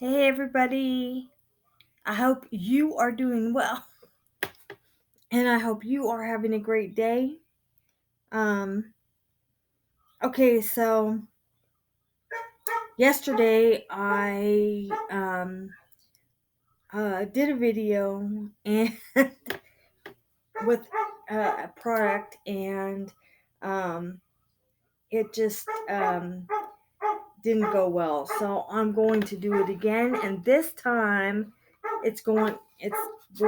Hey everybody, I hope you are doing well and I hope you are having a great day. Um okay, so yesterday I did a video and with a product and um it just didn't go well. So I'm going to do it again, and this time we're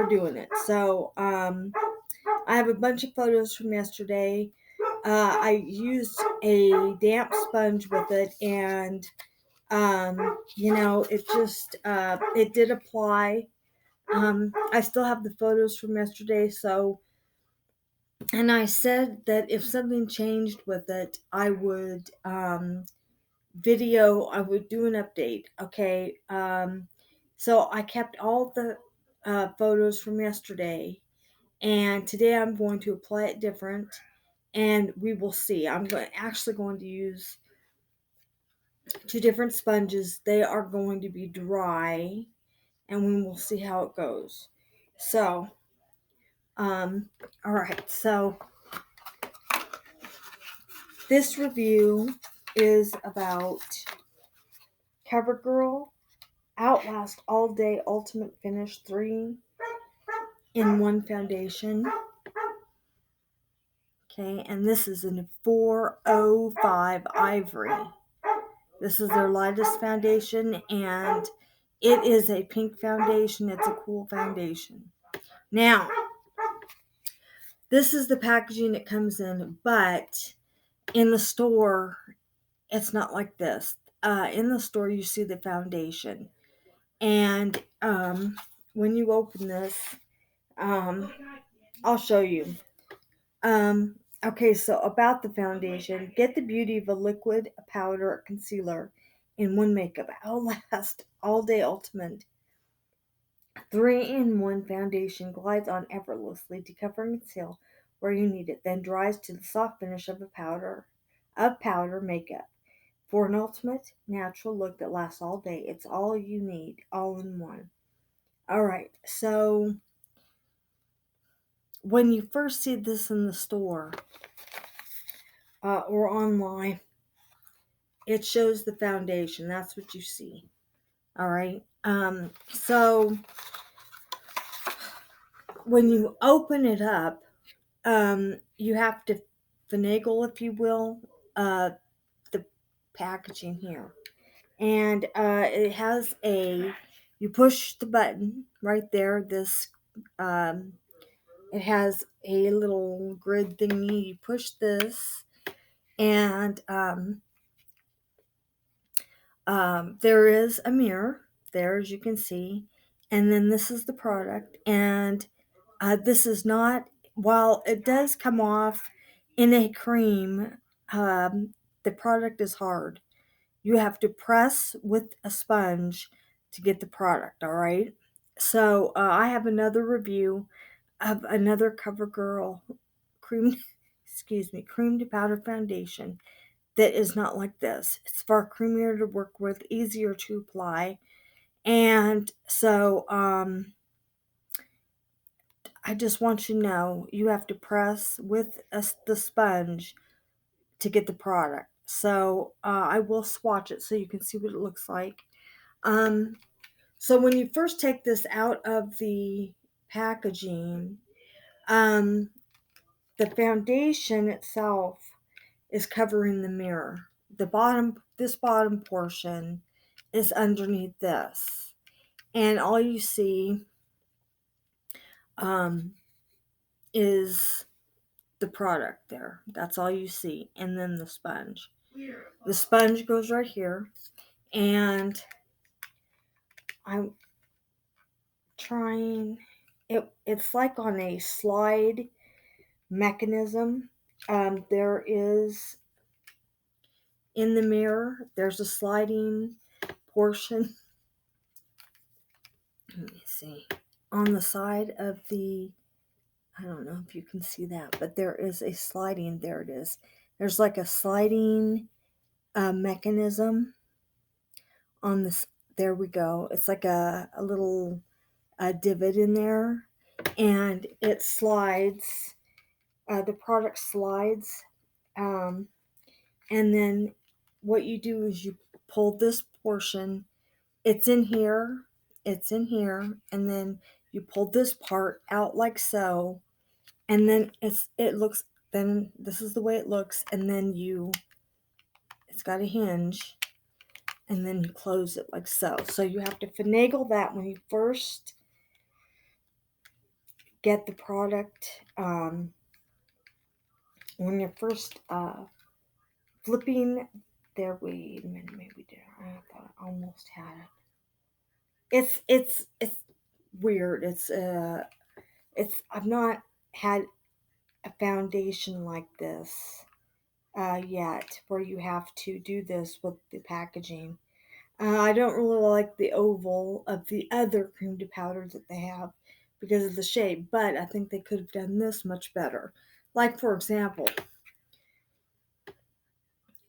doing it. So I have a bunch of photos from yesterday. I used a damp sponge with it, and it did apply. I still have the photos from yesterday, and I said that if something changed with it, I would I would do an update. Okay, so I kept all the photos from yesterday, and today I'm going to apply it different, and we will see. Actually going to use two different sponges. They are going to be dry, and we will see how it goes. So, all right. So this review is about CoverGirl Outlast All Day Ultimate Finish 3-in-1 Foundation. Okay, and this is in 405 Ivory. This is their lightest foundation, and it is a pink foundation. It's a cool foundation. Now, this is the packaging it comes in, but in the store, it's not like this. In the store, you see the foundation, and when you open this, I'll show you. Okay, so about the foundation, get the beauty of a liquid, a powder, a concealer in one makeup. Outlast All Day Ultimate 3-in-1 foundation glides on effortlessly to cover and conceal where you need it, then dries to the soft finish of powder makeup. For an ultimate natural look that lasts all day, it's all you need, all in one. Alright, so when you first see this in the store or online, it shows the foundation. That's what you see. Alright, so when you open it up, you have to finagle, if you will, the packaging here. And it has you push the button right there. It has a little grid thingy. You push this, and there is a mirror there, as you can see. And then this is the product. And this is not, while it does come off in a cream, the product is hard. You have to press with a sponge to get the product, all right? So I have another review of another CoverGirl cream, cream to powder foundation that is not like this. It's far creamier to work with, easier to apply. And so I just want you to know you have to press with the sponge to get the product. So I will swatch it so you can see what it looks like. So when you first take this out of the packaging, the foundation itself is covering the mirror. This bottom portion is underneath this. And all you see is the product there. That's all you see. And then the sponge. The sponge goes right here. And I'm trying it's like on a slide mechanism. There is in the mirror, there's a sliding portion. Let me see. On the side of I don't know if you can see that, but there is a sliding, there it is. There's like a sliding mechanism on There we go. It's like a little divot in there, and it slides. The product slides, um, and then what you do is you pull this portion. It's in here. It's in here, and then you pull this part out like so, and then it looks. Then this is the way it looks, and then it's got a hinge, and then you close it like so. So you have to finagle that when you first get the product. When you're first flipping there, wait a minute, maybe we did. I thought I almost had it. It's weird. It's I've not had a foundation like this yet, where you have to do this with the packaging. I don't really like the oval of the other cream to powder that they have because of the shape, but I think they could have done this much better. Like, for example,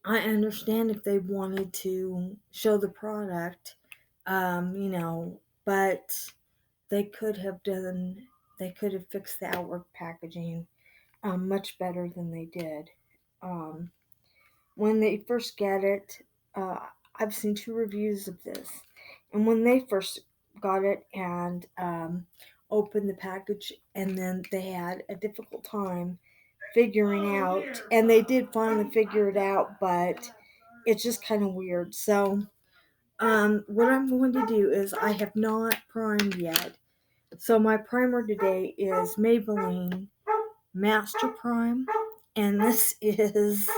I understand if they wanted to show the product, but they could have fixed the outward packaging much better than they did. Um, when they first get it, uh, I've seen 2 reviews of this, and when they first got it and opened the package, and then they had a difficult time figuring out, and they did finally figure it out, but it's just kind of weird. So, what I'm going to do is I have not primed yet. So my primer today is Maybelline Master Prime, and this is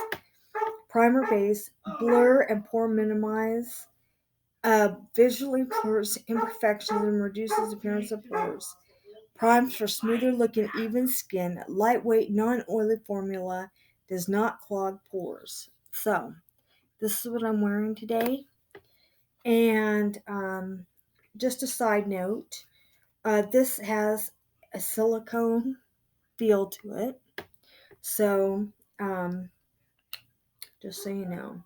primer base, blur and pore minimize, visually blurs imperfections and reduces appearance of pores. Primes for smoother looking, even skin. Lightweight, non-oily formula, does not clog pores. So this is what I'm wearing today. And just a side note, this has a silicone feel to it. So just so you know,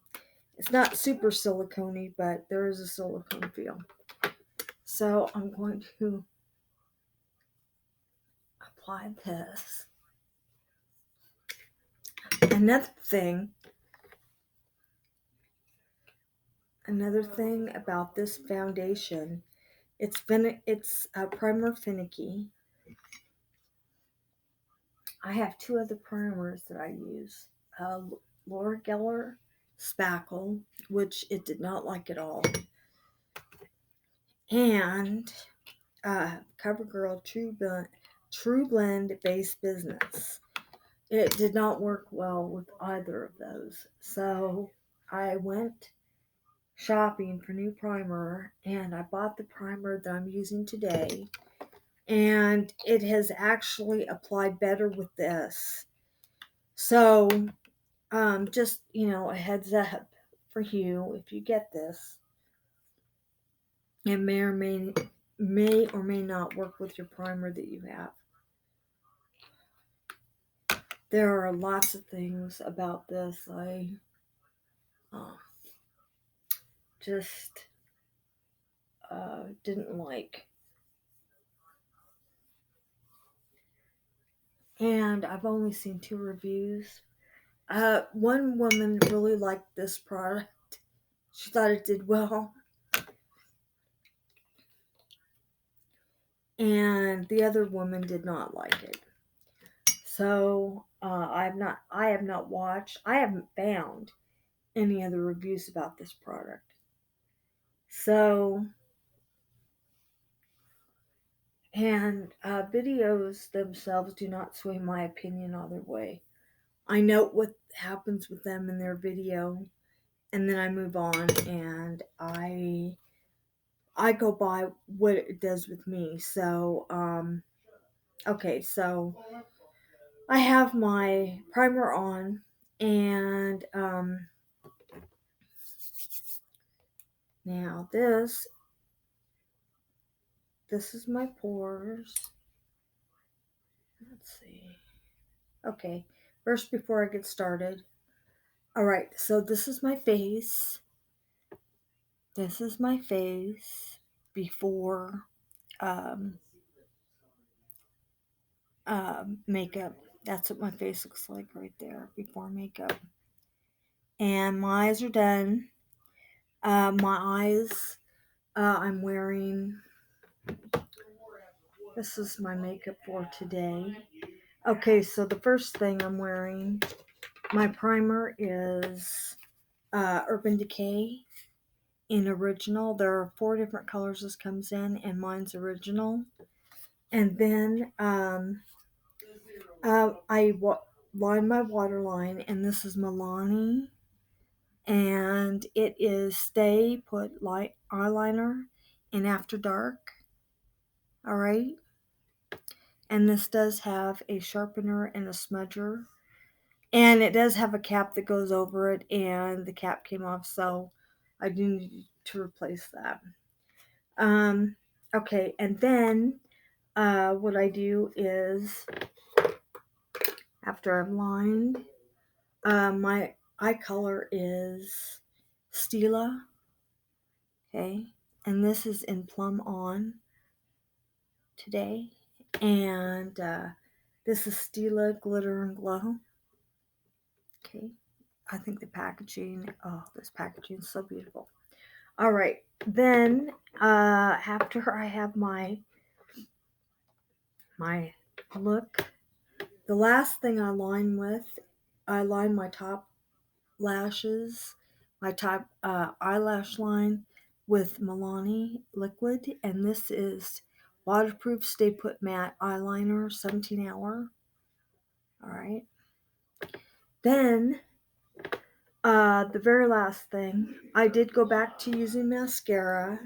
it's not super silicone-y, but there is a silicone feel. So I'm going to apply this. Another thing about this foundation, it's primer finicky. I have 2 other primers that I use. Laura Geller Spackle, which it did not like at all, and CoverGirl True Blend Base Business. It did not work well with either of those. So I went shopping for new primer, and I bought the primer that I'm using today, and it has actually applied better with this. So just a heads up for you, if you get this, it may or may not work with your primer that you have. There are lots of things about this I just didn't like. And I've only seen 2 reviews. One woman really liked this product. She thought it did well. And the other woman did not like it. So I haven't found any other reviews about this product. So, and videos themselves do not sway my opinion either way. I note what happens with them in their video, and then I move on, and I go by what it does with me. So, okay, so I have my primer on, and now this is my pores. Let's see. Okay, first, before I get started, all right, so this is my face. This is my face before um, makeup. That's what my face looks like right there before makeup. And my eyes are done. My eyes, I'm wearing, this is my makeup for today. Okay, so the first thing I'm wearing, my primer is Urban Decay in original. There are 4 different colors this comes in, and mine's original. And then line my waterline, and this is Milani, and it is Stay Put Light Eyeliner in After Dark. All right, and this does have a sharpener and a smudger, and it does have a cap that goes over it, and the cap came off, so I do need to replace that. Okay, and then what I do is, after I've lined, my eye color is Stila, okay, and this is in Plum On today, and this is Stila Glitter and Glow, okay. I think the packaging, oh, this packaging is so beautiful. All right, then after I have my look, the last thing I line my top lashes, my top eyelash line with Milani liquid, and this is waterproof Stay Put matte eyeliner, 17 hour. All right. Then the very last thing, I did go back to using mascara.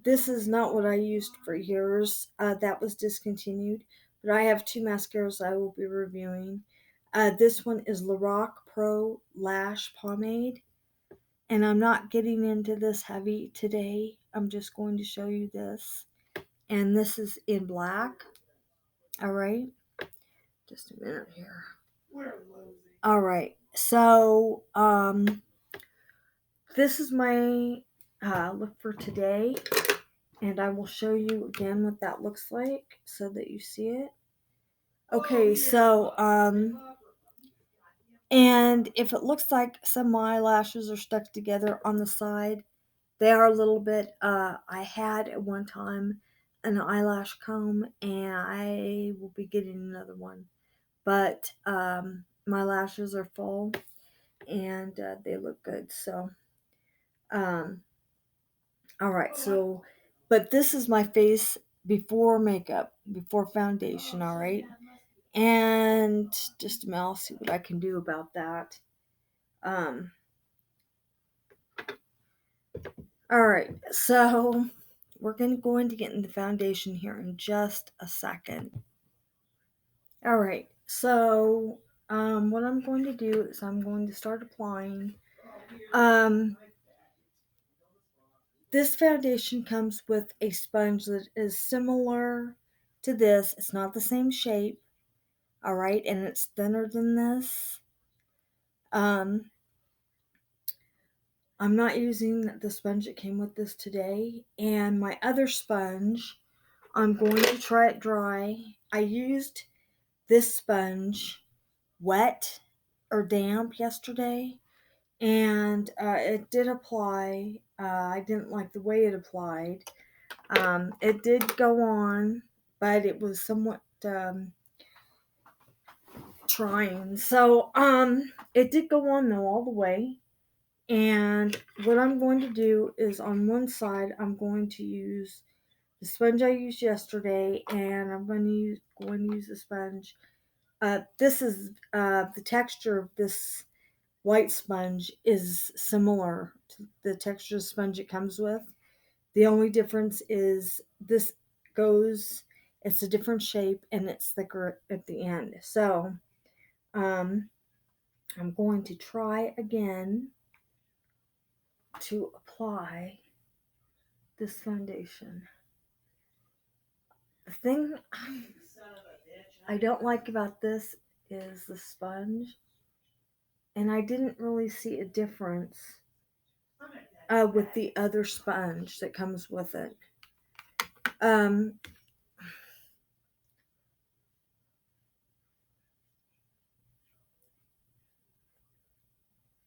This is not what I used for years. That was discontinued, but I have 2 mascaras I will be reviewing. This one is Lorac Pro Lash Pomade, and I'm not getting into this heavy today. I'm just going to show you this, and this is in black. All right, just a minute here. All right, so this is my look for today, and I will show you again what that looks like so that you see it. Okay, so and if it looks like some of my eyelashes are stuck together on the side, they are a little bit. I had at one time an eyelash comb, and I will be getting another one, but my lashes are full, and they look good. So all right, so, but this is my face before makeup, before foundation, all right? And just a minute, I'll see what I can do about that. All right, so we're going to get into foundation here in just a second. All right, so what I'm going to do is I'm going to start applying. This foundation comes with a sponge that is similar to this. It's not the same shape, all right, and it's thinner than this. I'm not using the sponge that came with this today, and my other sponge, I'm going to try it dry. I used this sponge wet or damp yesterday, and it did apply. I didn't like the way it applied. It did go on, but it was somewhat trying. So it did go on though all the way. And what I'm going to do is, on one side, I'm going to use the sponge I used yesterday, and I'm going to use the sponge. This is the texture of this white sponge is similar to the texture of the sponge it comes with. The only difference is this it's a different shape, and it's thicker at the end. So I'm going to try again to apply this foundation. The thing I don't like about this is the sponge, and I didn't really see a difference with the other sponge that comes with it. Um,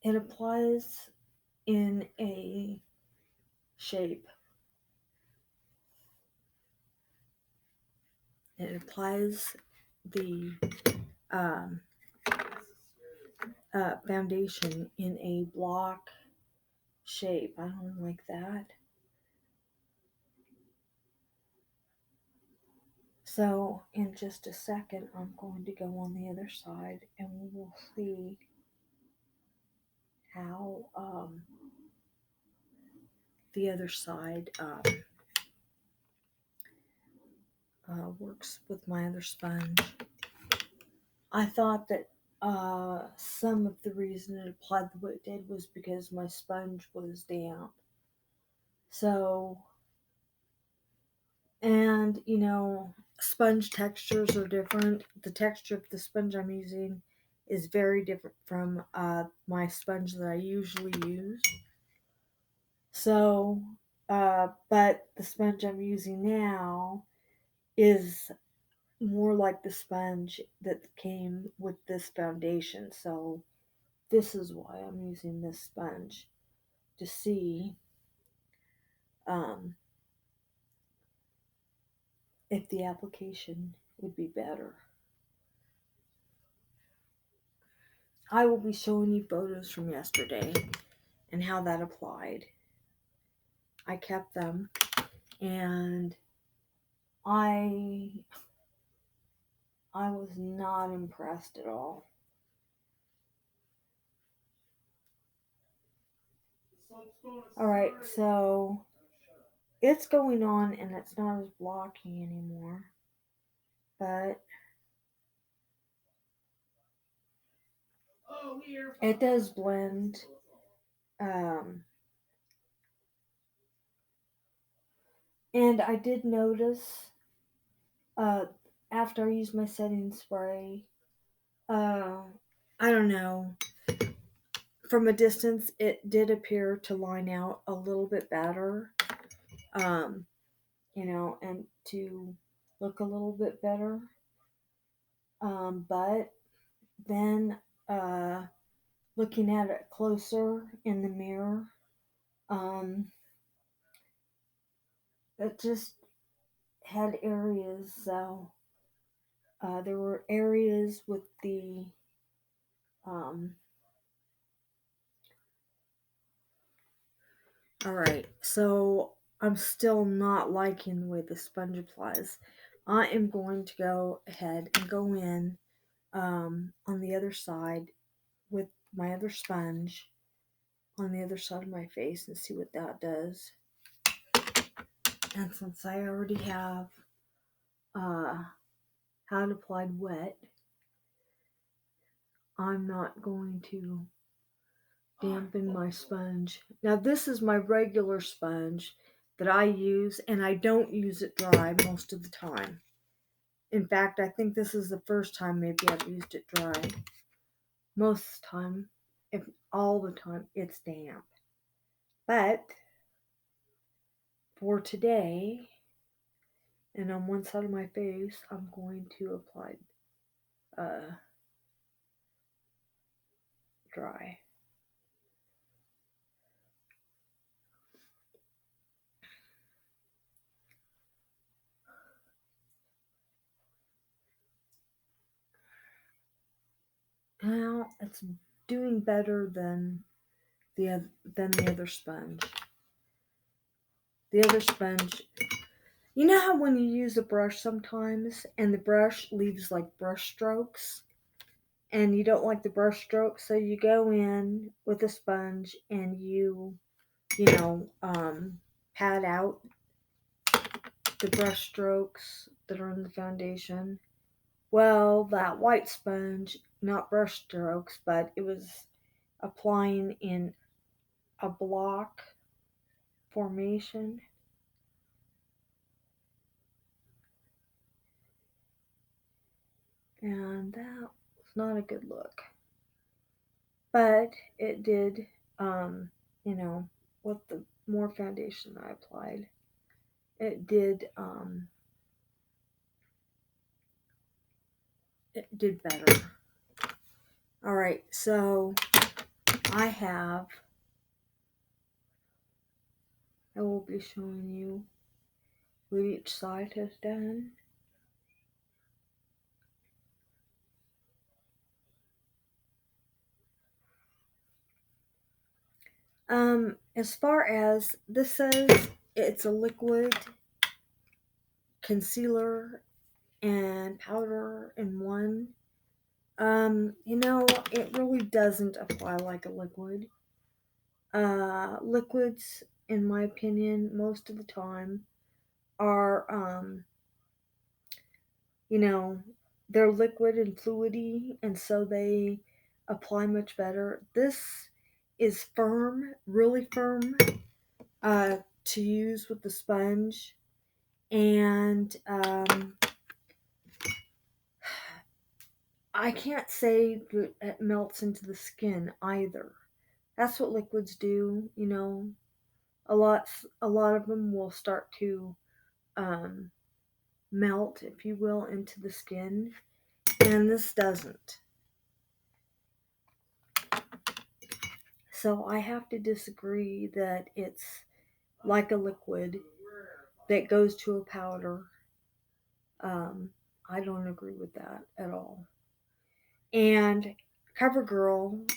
it applies in a shape. It applies the um, foundation in a block shape. I don't like that. So in just a second, I'm going to go on the other side and we will see how the other side works with my other sponge. I thought that some of the reason it applied the way it did was because my sponge was damp. So, and sponge textures are different. The texture of the sponge I'm using is very different from my sponge that I usually use. So, but the sponge I'm using now is more like the sponge that came with this foundation. So, this is why I'm using this sponge to see um, if the application would be better. I will be showing you photos from yesterday and how that applied. I kept them and I I was not impressed at all. All right, so it's going on and it's not as blocky anymore, but it does blend. Um, and I did notice uh, after I used my setting spray, uh, I don't know, from a distance, it did appear to line out a little bit better, um, and to look a little bit better. But then looking at it closer in the mirror, um, it just had areas. So there were areas with the um, all right, so I'm still not liking the way the sponge applies. I am going to go ahead and go in on the other side with my other sponge on the other side of my face and see what that does. And since I already have uh, had applied wet, I'm not going to dampen my sponge. Now, this is my regular sponge that I use, and I don't use it dry most of the time. In fact, I think this is the first time maybe I've used it dry. Most of the time, if all the time, it's damp. But for today, and on one side of my face, I'm going to apply uh, dry. Now it's doing better than the other sponge. The other sponge, you know how when you use a brush sometimes and the brush leaves like brush strokes and you don't like the brush strokes, so you go in with a sponge and pat out the brush strokes that are in the foundation. Well, that white sponge, not brush strokes, but it was applying in a block formation. And that was not a good look. But it did, um, you know, what the more foundation I applied, it did better. All right, so I will be showing you what each side has done. As far as this says, it's a liquid concealer and powder in one. It really doesn't apply like a liquid. Liquids, in my opinion, most of the time are, they're liquid and fluidy, and so they apply much better. This is firm, really firm, to use with the sponge, and I can't say that it melts into the skin either. That's what liquids do, a lot of them will start to um, melt, if you will, into the skin, and this doesn't. So I have to disagree that it's like a liquid that goes to a powder. Um, I don't agree with that at all. And CoverGirl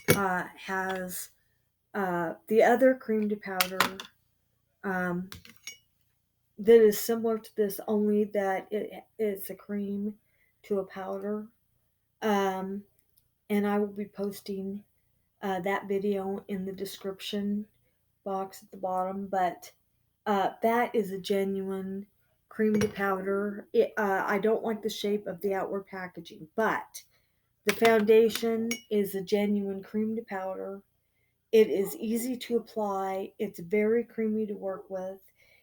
has the other cream to powder um, that is similar to this, only that it's a cream to a powder. Um, and I will be posting that video in the description box at the bottom. But that is a genuine cream to powder. I don't like the shape of the outward packaging, but the foundation is a genuine cream to powder. It is easy to apply. It's very creamy to work with.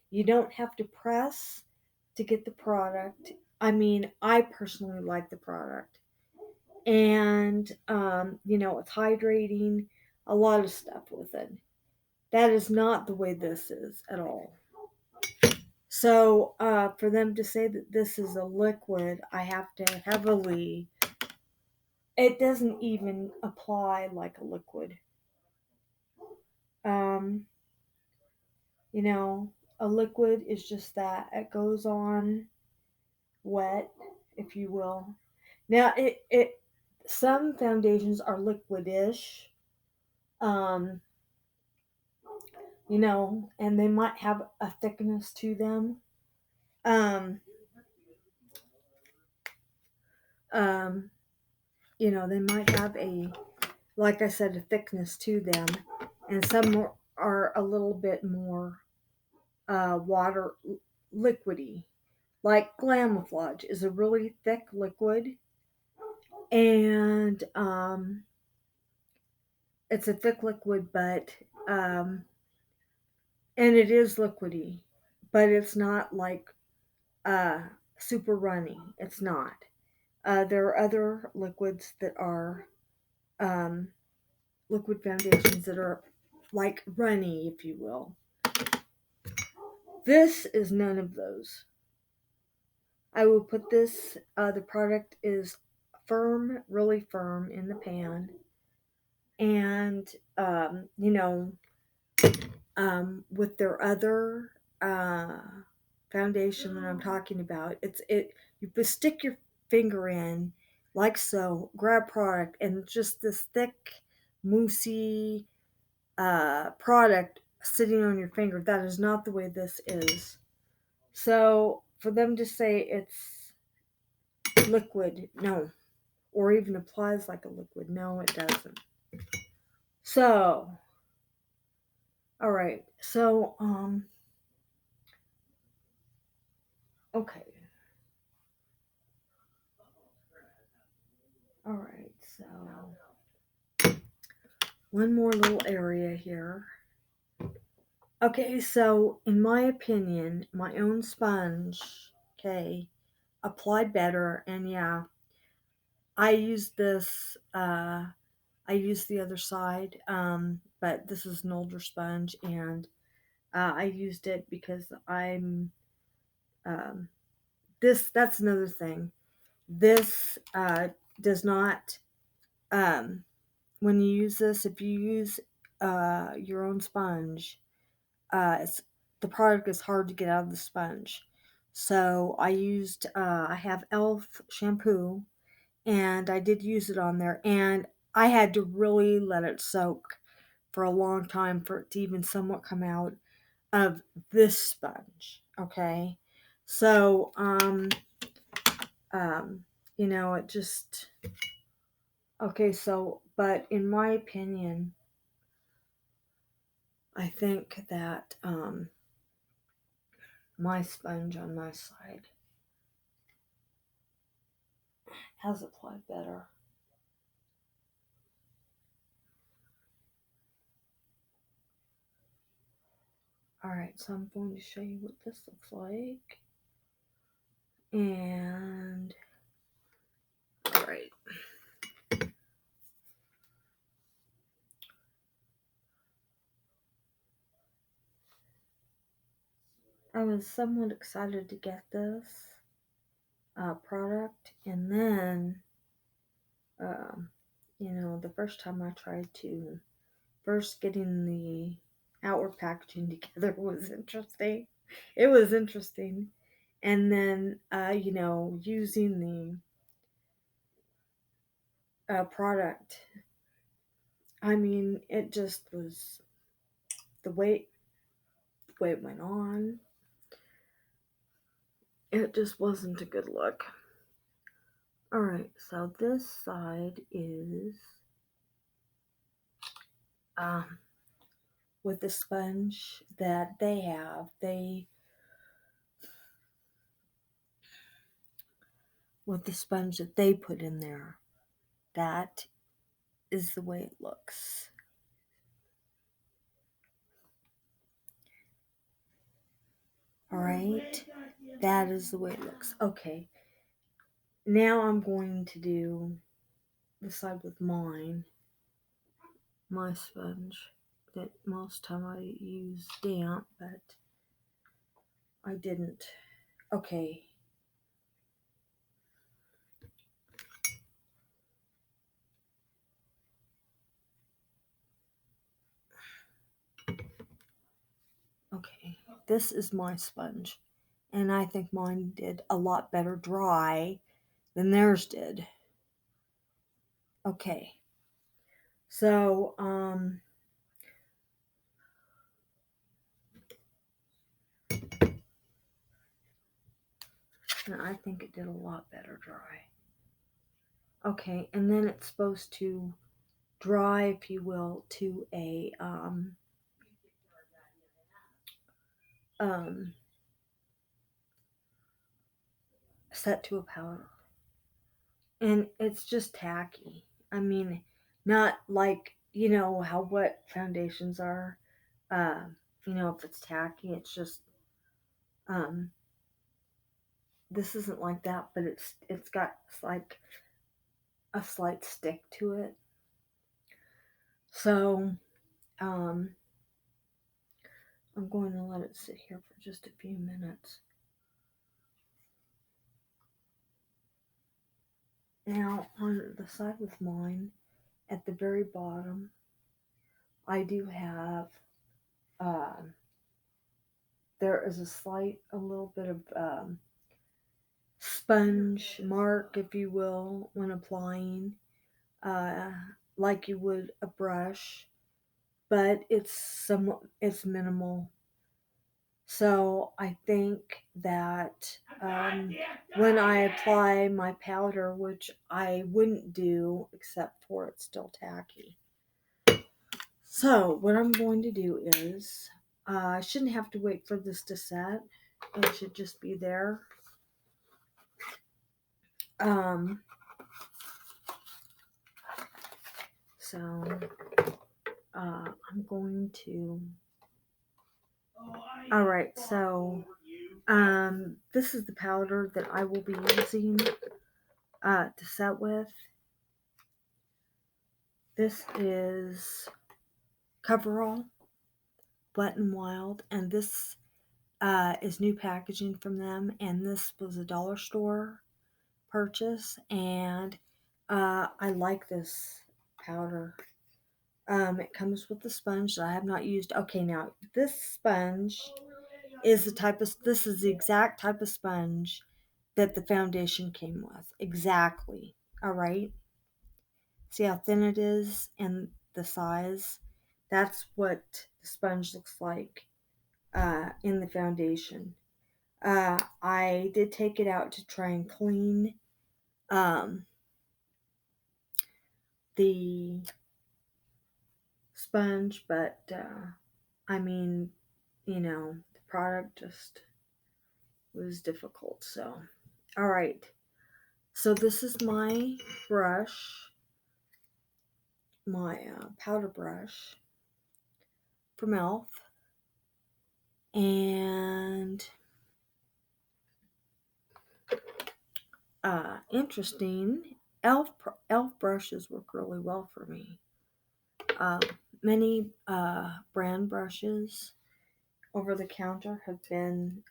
You don't have to press to get the product. I mean, I personally like the product. And, it's hydrating, a lot of stuff with it. That is not the way this is at all. So, for them to say that this is a liquid, I have to heavily, it doesn't even apply like a liquid. Um, a liquid is just that. It goes on wet, if you will. Now, some foundations are liquidish, um, and they might have a thickness to them. Um, um, they might have like I said, a thickness to them, and some are a little bit more water liquidy. Like Glamouflage is a really thick liquid, and it's a thick liquid, but and it is liquidy, but it's not like uh, super runny. It's not. There are other liquids that are um, liquid foundations that are like runny, if you will. This is none of those. I will put this, the product is firm, really firm in the pan. And, with their other foundation that I'm talking about, you stick your finger in like so, grab product, and just this thick, moussey product sitting on your finger. That is not the way this is. So for them to say it's liquid, no, or even applies like a liquid, no, it doesn't. So, all right. So, okay. All right. So, one more little area here. Okay. So, in my opinion, my own sponge, okay, applied better. And yeah, I use this. I use the other side, but this is an older sponge, and I used it because I'm um, that's another thing. This does not when you use this, if you use your own sponge, it's the product is hard to get out of the sponge. So I have Elf shampoo, and I did use it on there, and I had to really let it soak for a long time for it to even somewhat come out of this sponge. Okay, so um, it just okay. So, but in my opinion, I think that my sponge on my side has applied better. Alright, so I'm going to show you what this looks like. And, alright. I was somewhat excited to get this product, and then, um, the first time I tried to, first getting the outward packaging together was interesting. It was interesting. And then, using the product, I mean, it just was the way it went on. It just wasn't a good look. Alright, so this side is um, with the sponge that they have. With the sponge that they put in there. That is the way it looks. Alright, that is the way it looks. Okay, now I'm going to do the side with my sponge that most time I use damp, but I didn't. Okay. Okay, this is my sponge, and I think mine did a lot better dry than theirs did. Okay, so and I think it did a lot better dry. Okay, and then it's supposed to dry, if you will, to a um set to a powder, and it's just tacky. I mean, not like how wet foundations are. If it's tacky, it's just um this isn't like that, but it's got like a slight stick to it. So um I'm going to let it sit here for just a few minutes. Now on the side with mine, at the very bottom, I do have um there is a little bit of sponge mark, if you will, when applying, uh, like you would a brush, but it's minimal. So I think that when I apply my powder, which I wouldn't do except for it's still tacky. So what I'm going to do is I shouldn't have to wait for this to set. It should just be there. Um, so I'm going to. All right, so this is the powder that I will be using to set with. This is CoverGirl Wet n Wild, and this is new packaging from them, and this was a dollar store purchase, and I like this powder. It comes with the sponge that I have not used. Okay, now this sponge is this is the exact type of sponge that the foundation came with. Exactly. All right. See how thin it is and the size? That's what the sponge looks like in the foundation. I did take it out to try and clean um, the sponge, but I mean, the product just was difficult. So, all right. So this is my brush, my powder brush from Elf, and interesting. Elf brushes work really well for me. Uh, Many brand brushes over the counter have been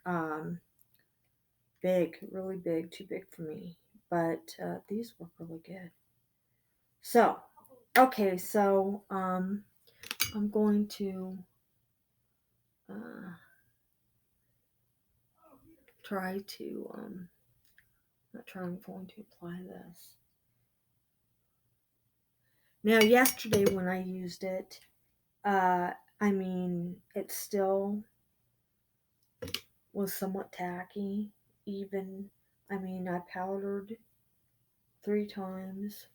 big, really big, too big for me. But these work really good. So, okay, so I'm going to uh, try to, not try, I'm going to apply this. Now, yesterday when I used it, I mean, it still was somewhat tacky, even. I mean, I powdered 3 times,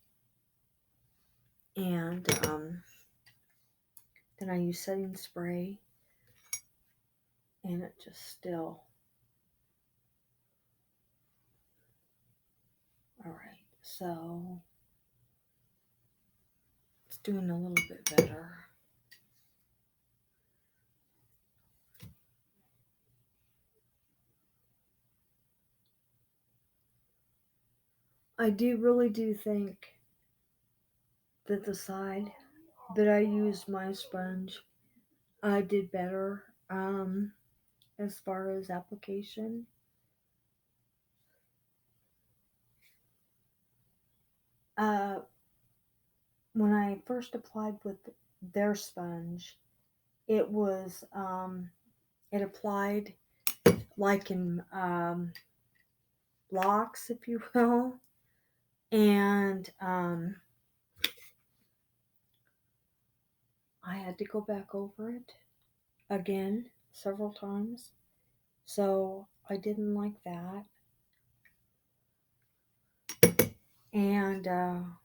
and then I used setting spray, and it just still. Alright, so it's doing a little bit better. I really do think that the side that I used my sponge, I did better as far as application. Uh, when I first applied with their sponge, it was it applied like in blocks, if you will, and I had to go back over it again several times. So I didn't like that. And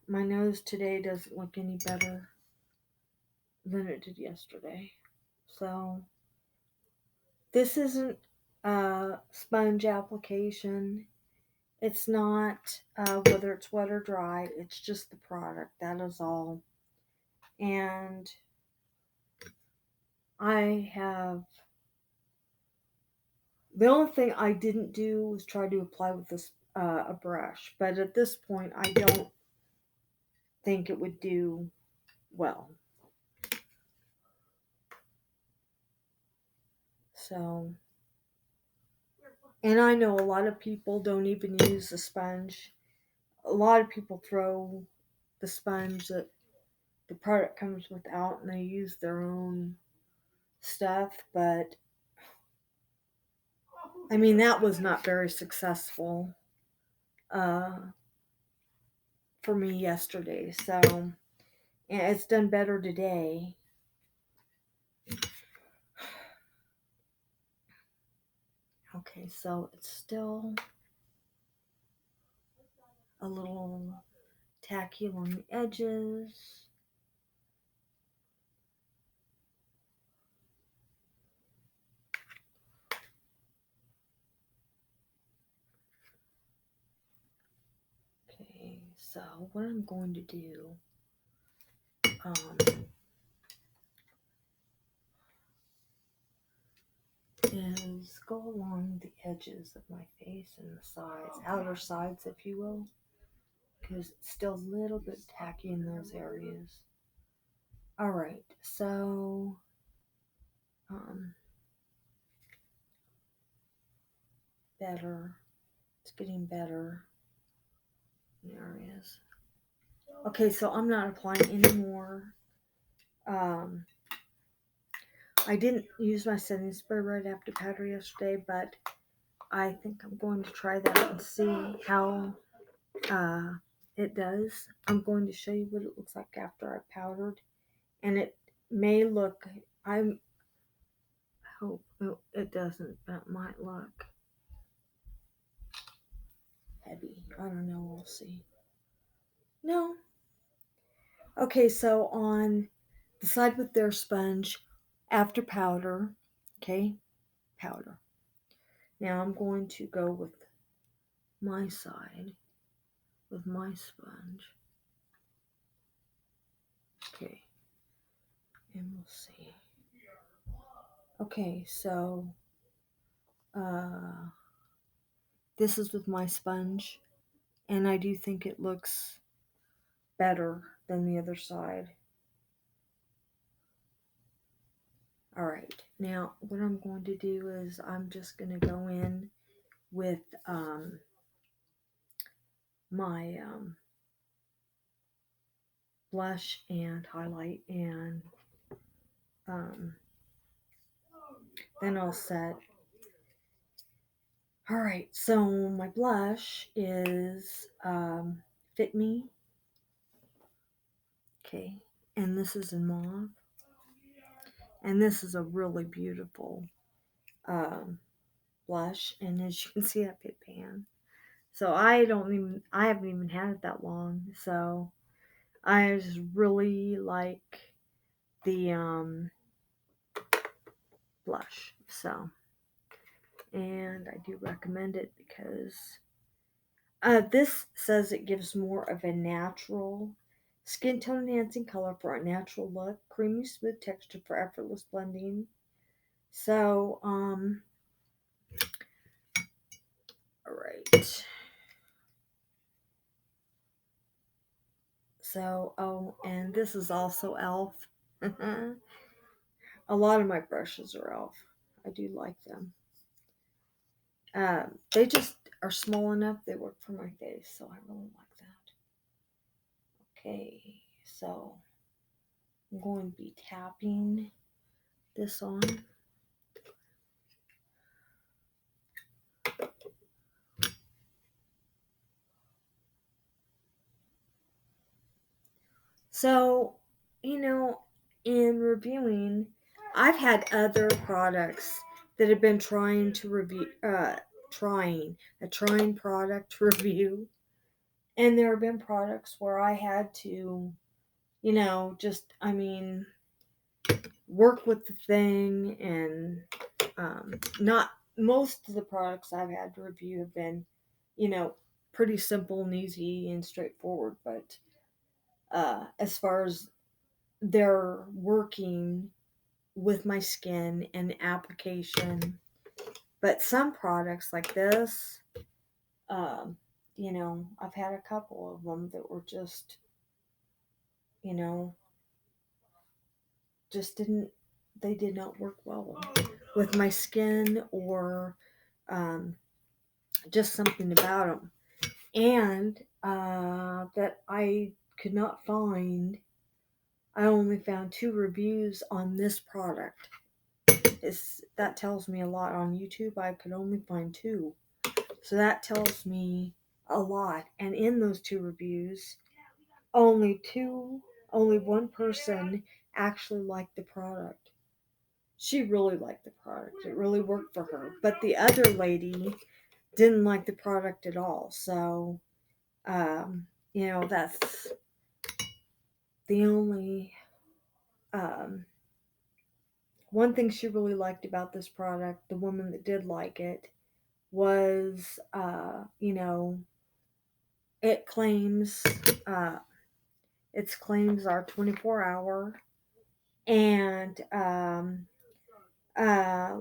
my nose today doesn't look any better than it did yesterday. So this isn't a sponge application. It's not whether it's wet or dry. It's just the product. That is all. And I have the only thing I didn't do was try to apply with this a brush. But at this point, I don't think it would do well. So, and I know a lot of people don't even use the sponge. A lot of people throw the sponge that the product comes without and they use their own stuff. But I mean, that was not very successful uh, for me yesterday. So, and it's done better today. Okay, so it's still a little tacky along the edges. Okay, so what I'm going to do is go along the edges of my face and the sides, outer sides, if you will, because it's still a little bit tacky in those areas. All right, so better. It's getting better in areas. Okay, so I'm not applying anymore. I didn't use my setting spray right after powder yesterday, but I think I'm going to try that and see how it does. I'm going to show you what it looks like after I powdered, and it may look, I hope it doesn't, but it might look heavy. I don't know, we'll see. No. Okay, so on the side with their sponge, after powder, okay, powder. Now I'm going to go with my side with my sponge. Okay, and we'll see. Okay, so this is with my sponge, and I do think it looks better than the other side. Alright, now what I'm going to do is I'm just going to go in with my blush and highlight, and then I'll set. Alright, so my blush is Fit Me. Okay, and this is in mauve. And this is a really beautiful blush, and as you can see, I put pan. So I haven't even had it that long, so I just really like the blush. So, and I do recommend it because this says it gives more of a natural skin tone enhancing color for a natural look, creamy smooth texture for effortless blending. So, alright. So, oh, and this is also e.l.f. A lot of my brushes are e.l.f. I do like them. They just are small enough, they work for my face, so I really like that. Okay, so I'm going to be tapping this on. So, in reviewing, I've had other products that have been trying to review, trying product to review, and there have been products where I had to, work with the thing, and not most of the products I've had to review have been, pretty simple and easy and straightforward, but as far as they're working with my skin and application. But some products like this, I've had a couple of them that were just, just they did not work well with my skin, or just something about them. And that I could not find, I only found 2 reviews on this product. That tells me a lot. On YouTube, I could only find 2. So that tells me a lot. And in those 2 reviews, only one person actually liked the product. She really liked the product. It really worked for her. But the other lady didn't like the product at all. So, that's the only one thing she really liked about this product, the woman that did like it, was, it claims, its claims are 24-hour, and,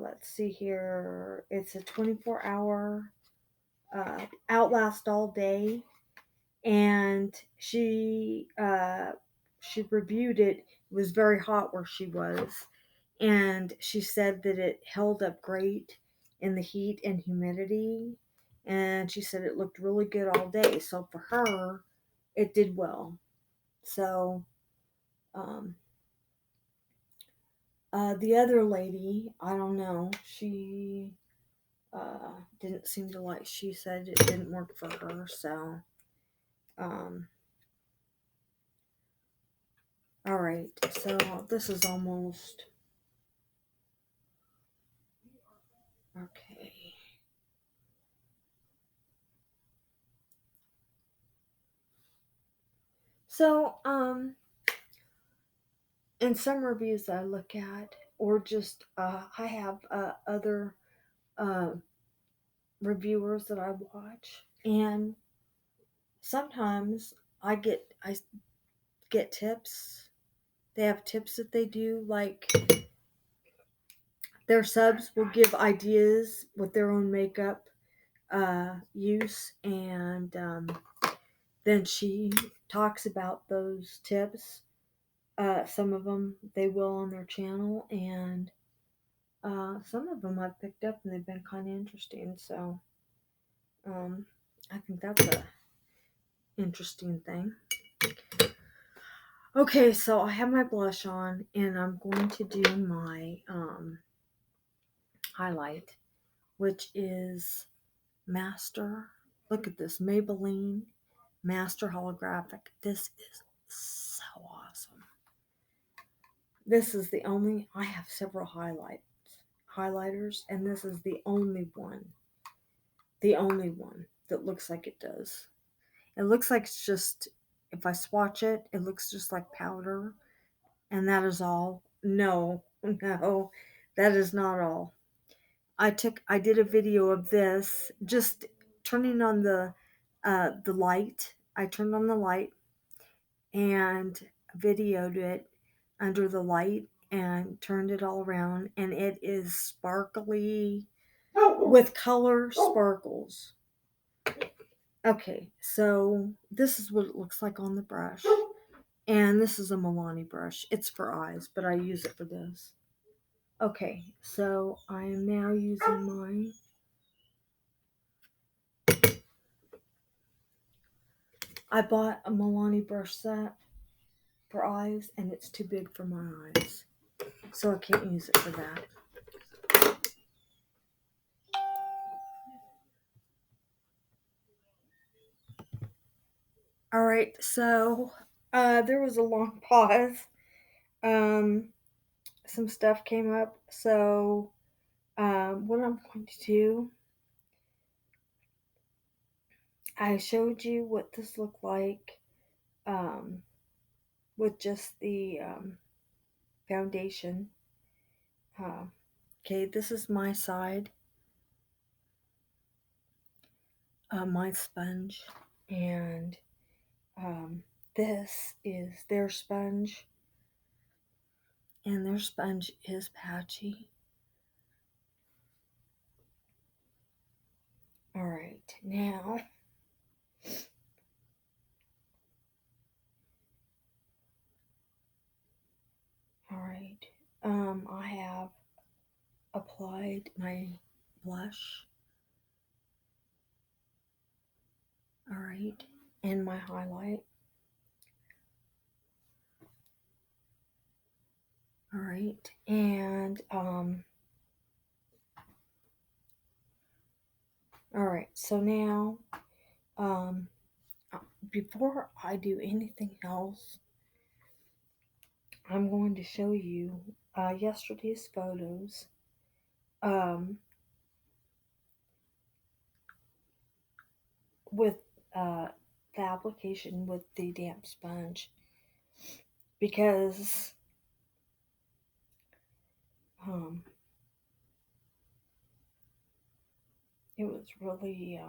let's see here, it's a 24-hour, Outlast all day, and she reviewed it. It was very hot where she was, and she said that it held up great in the heat and humidity, and she said it looked really good all day. So for her, it did well. So um, the other lady, I don't know, she didn't seem to like. She said it didn't work for her. So um, all right. So this is almost okay. So in some reviews I look at, or just I have other uh, reviewers that I watch, and sometimes I get tips. They have tips that they do, like their subs will give ideas with their own makeup use, and then she talks about those tips. Some of them they will on their channel, and some of them I've picked up and they've been kind of interesting. So um, I think that's a interesting thing. Okay, so I have my blush on, and I'm going to do my highlight, which is Master. Look at this, Maybelline Master Holographic. This is so awesome. This is the only, I have several highlighters, and this is the only one that looks like it does. It looks like it's just, if I swatch it, it looks just like powder, and that is all. No, no, that is not all. I did a video of this, just turning on the light. I turned on the light and videoed it under the light and turned it all around, and it is sparkly with color sparkles. Okay, so this is what it looks like on the brush. And this is a Milani brush. It's for eyes, but I use it for this. Okay, so I am now using mine. I bought a Milani brush set for eyes, and it's too big for my eyes, so I can't use it for that. All right, so there was a long pause. Um, some stuff came up, so what I'm going to do, I showed you what this looked like um, with just the foundation. Uh, okay, this is my side, my sponge, and this is their sponge, and their sponge is patchy. All right, now all right, I have applied my blush, all right, and my highlight, all right, and all right, so now um before I do anything else, I'm going to show you yesterday's photos um with uh the application with the damp sponge, because um it was really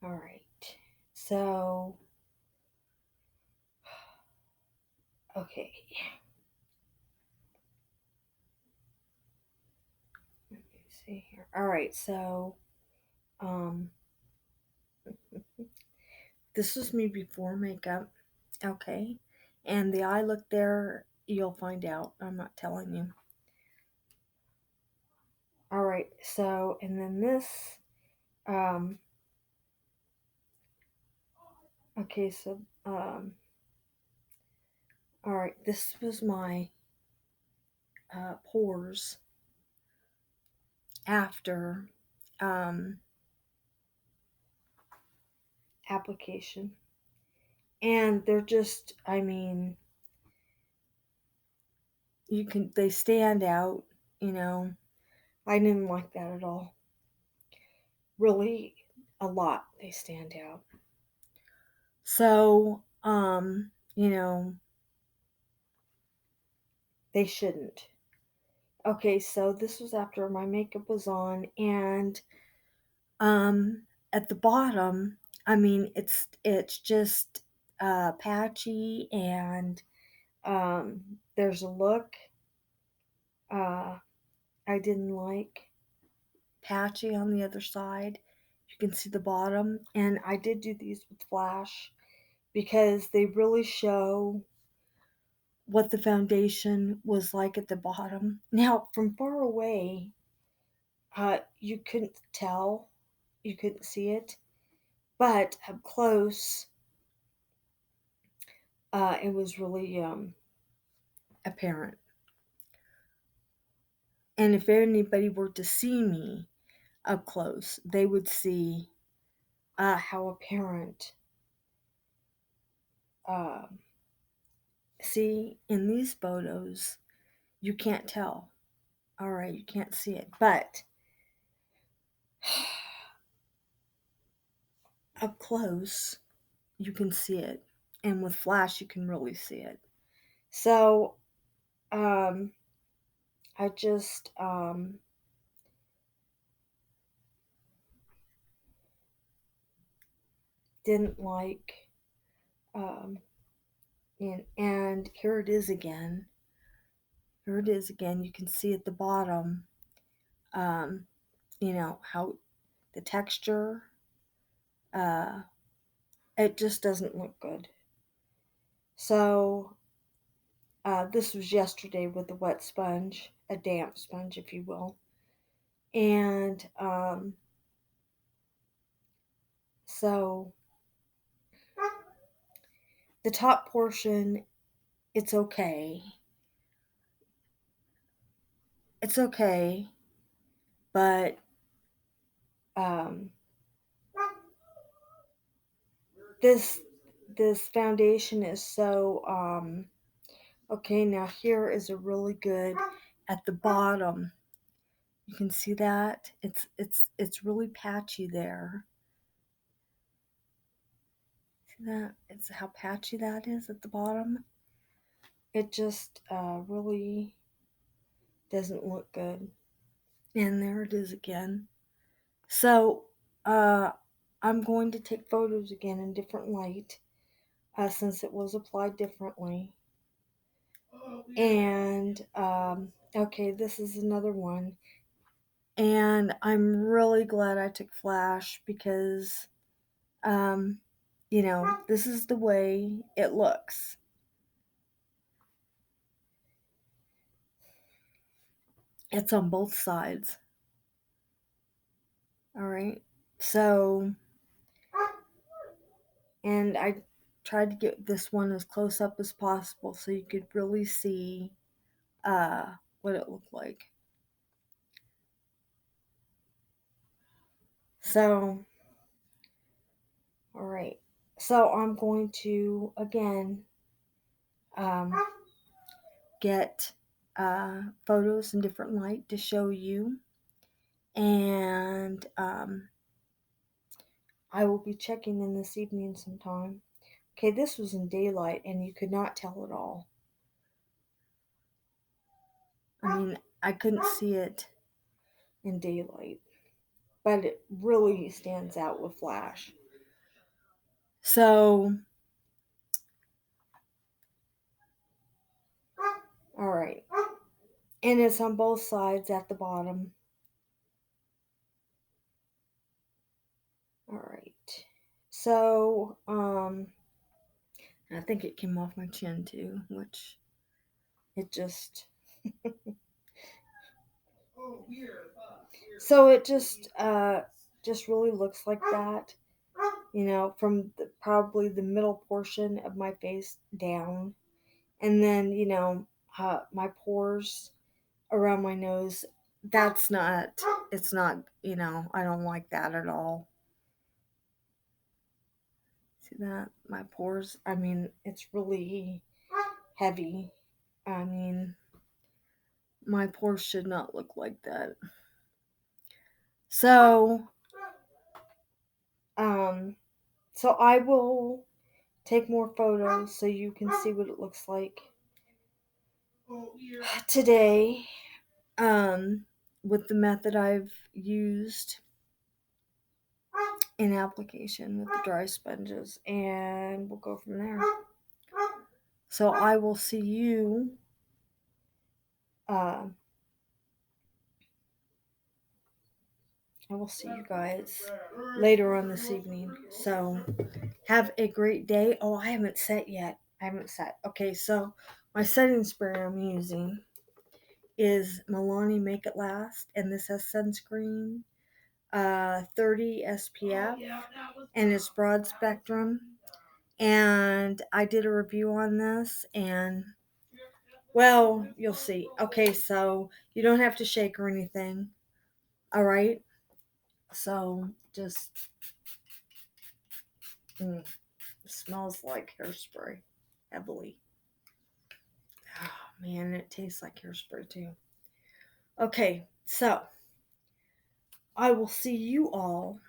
all right. So okay, let me see here. All right, so um this was me before makeup, okay, and the eye look there you'll find out. I'm not telling you. All right, so, and then this, um, okay, so, all right, this was my pores after um, application. And they're just, I mean, they stand out, you know. I didn't like that at all. Really, a lot, they stand out. So, you know, they shouldn't. Okay, so this was after my makeup was on, and at the bottom, I mean, it's just patchy, and there's a look uh I didn't like, patchy on the other side. You can see the bottom, and I did do these with flash because they really show what the foundation was like at the bottom. Now, from far away, you couldn't tell, you couldn't see it, but up close, it was really apparent. And if anybody were to see me up close, they would see how apparent. Uh, See, in these photos, you can't tell. All right, you can't see it, but up close, you can see it, and with flash, you can really see it. So, um, I just didn't like, um, and here it is again. Here it is again. You can see at the bottom, um, how the texture, uh, it just doesn't look good. So, this was yesterday with a wet sponge, a damp sponge, if you will. And so the top portion, it's okay. It's okay, but um, this this foundation is so okay. Now here is a really good at the bottom. You can see that it's really patchy there. See that? It's how patchy that is at the bottom. It just really doesn't look good. And there it is again. So I'm going to take photos again in different light since it was applied differently. And okay, this is another one. And I'm really glad I took flash because, um, this is the way it looks. It's on both sides. All right. So, and I tried to get this one as close up as possible so you could really see what it looked like. So, all right. So I'm going to again um, get photos in different light to show you, and I will be checking in this evening sometime. Okay, this was in daylight, and you could not tell at all. I mean, I couldn't see it in daylight, but it really stands out with flash. So, all right. And it's on both sides at the bottom. All right. So, I think it came off my chin too, which It so it just really looks like that, from probably the middle portion of my face down, and then my pores around my nose. That's not. It's not. I don't like that at all. See that? My pores. I mean, it's really heavy. I mean, my pores should not look like that. So, um, so I will take more photos so you can see what it looks like today, um, with the method I've used in application with the dry sponges, and we'll go from there. So I will see you uh, I will see you guys later on this evening. So have a great day. Oh, I haven't set yet. I haven't set. Okay, so my setting spray I'm using is Milani Make It Last, and this has sunscreen, 30 SPF, and it's broad spectrum. And I did a review on this, and well, you'll see. Okay, so you don't have to shake or anything. All right. So just it smells like hairspray heavily. Oh man, it tastes like hairspray too. Okay, so I will see you all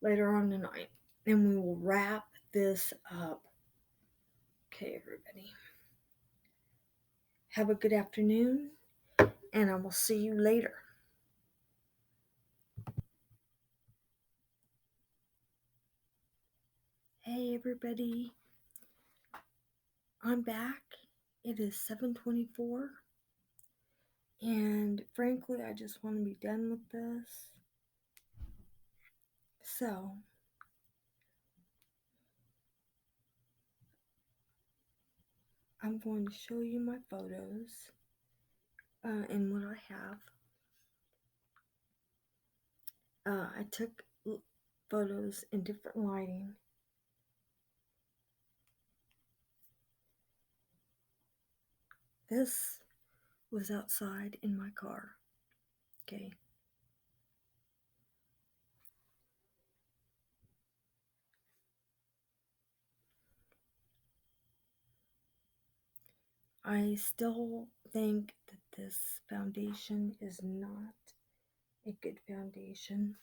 later on tonight, and we will wrap this up. Okay, everybody. Have a good afternoon, and I will see you later. Hey, everybody. I'm back. It is 7:24, and frankly, I just want to be done with this. So, I'm going to show you my photos and what I have. I took photos in different lighting. This was outside in my car. Okay. I still think that this foundation is not a good foundation.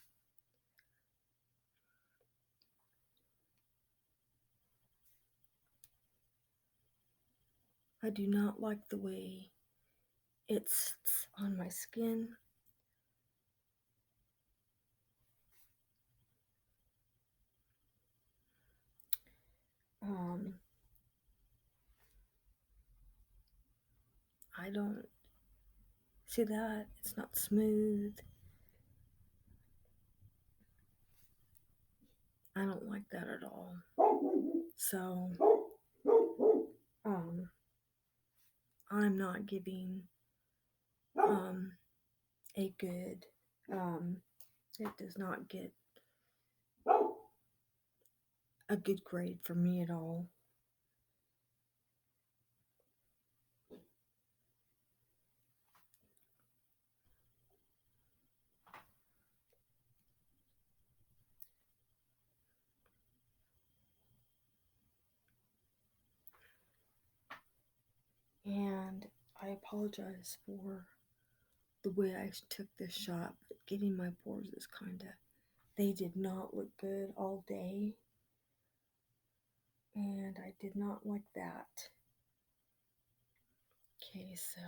I do not like the way it sits on my skin. Um, I don't see that. It's not smooth. I don't like that at all. So, I'm not giving a good, it does not get a good grade for me at all. And I apologize for the way I took this shot, but getting my pores is they did not look good all day. And I did not like that. Okay, so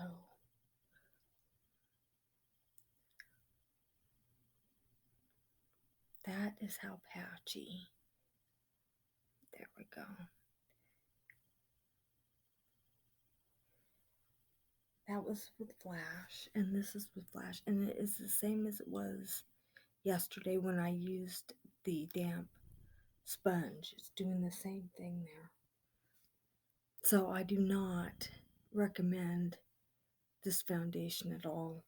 that is how patchy. There we go. That was with flash, and this is with flash, and it is the same as it was yesterday when I used the damp sponge. It's doing the same thing there. So I do not recommend this foundation at all.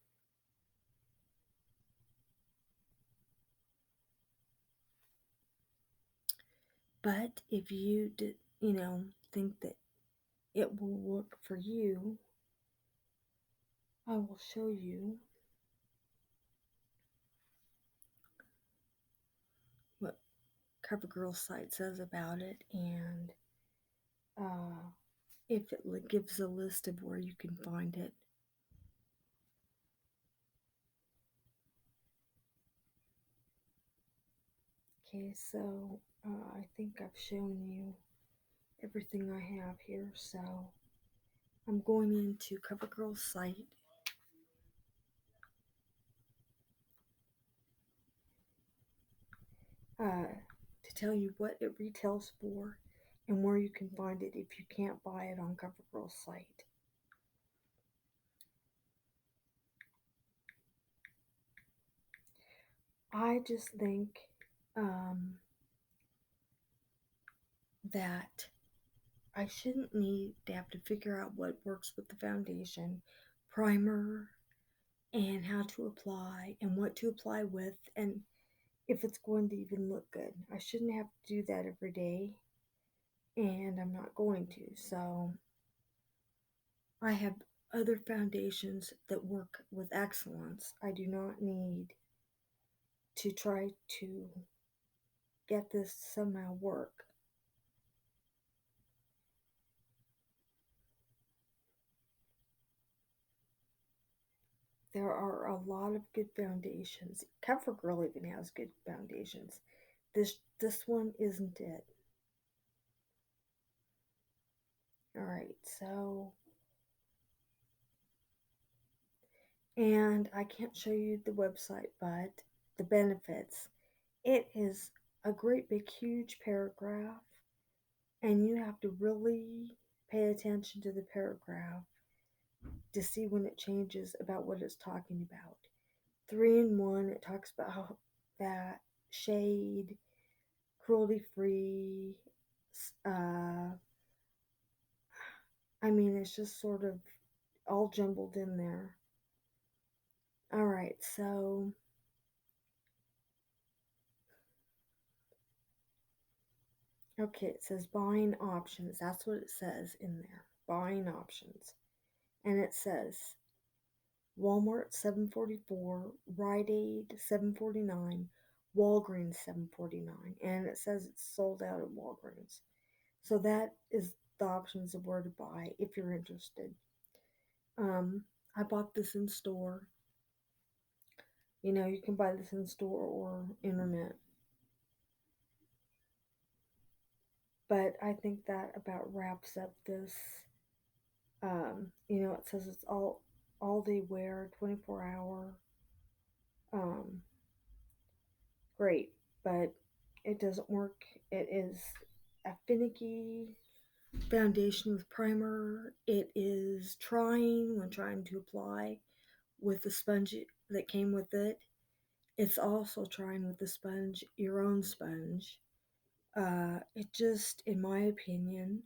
But if you did, think that it will work for you, I will show you what CoverGirl site says about it, and if it gives a list of where you can find it. Okay, so I think I've shown you everything I have here, so I'm going into CoverGirl's site. To tell you what it retails for and where you can find it if you can't buy it on CoverGirl's site. I just think that I shouldn't need to have to figure out what works with the foundation, primer, and how to apply, and what to apply with, and if it's going to even look good. I shouldn't have to do that every day, and I'm not going to. So I have other foundations that work with excellence. I do not need to try to get this to somehow work. There are a lot of good foundations. CoverGirl even has good foundations. This one isn't it. All right, so and I can't show you the website, but the benefits. It is a great big huge paragraph, and you have to really pay attention to the paragraph to see when it changes about what it's talking about. 3-in-1, it talks about how that shade, cruelty free. Uh, I mean, it's just sort of all jumbled in there. All right, so okay, it says buying options. That's what it says in there. Buying options. And it says Walmart $7.44, Rite Aid $7.49, Walgreens $7.49, and it says it's sold out at Walgreens. So that is the options of where to buy if you're interested. I bought this in store. You can buy this in store or internet. But I think that about wraps up this. It says it's all day wear, 24-hour. Um, great, but it doesn't work. It is a finicky foundation with primer. It is trying when trying to apply with the sponge that came with it. It's also trying with the sponge, your own sponge. It just, in my opinion,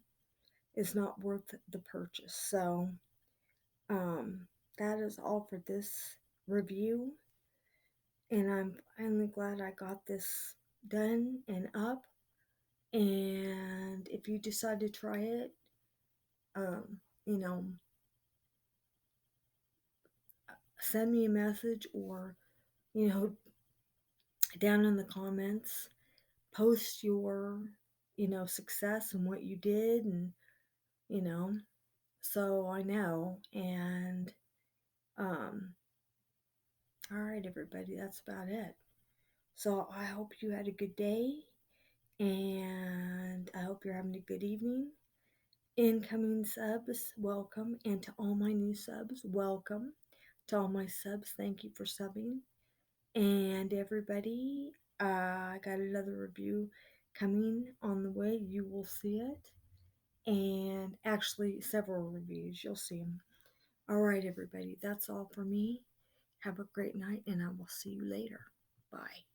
is not worth the purchase. So, that is all for this review. And I'm finally glad I got this done and up. And if you decide to try it, um, you know, send me a message or, you know, down in the comments, post your, success and what you did and, you know, so I know. And, all right, everybody, that's about it. So I hope you had a good day and I hope you're having a good evening. Incoming subs, welcome. And to all my new subs, welcome. To all my subs, thank you for subbing. And everybody, I got another review coming on the way. You will see it. And actually, several reviews. You'll see them. All right, everybody, that's all for me. Have a great night, and I will see you later. Bye.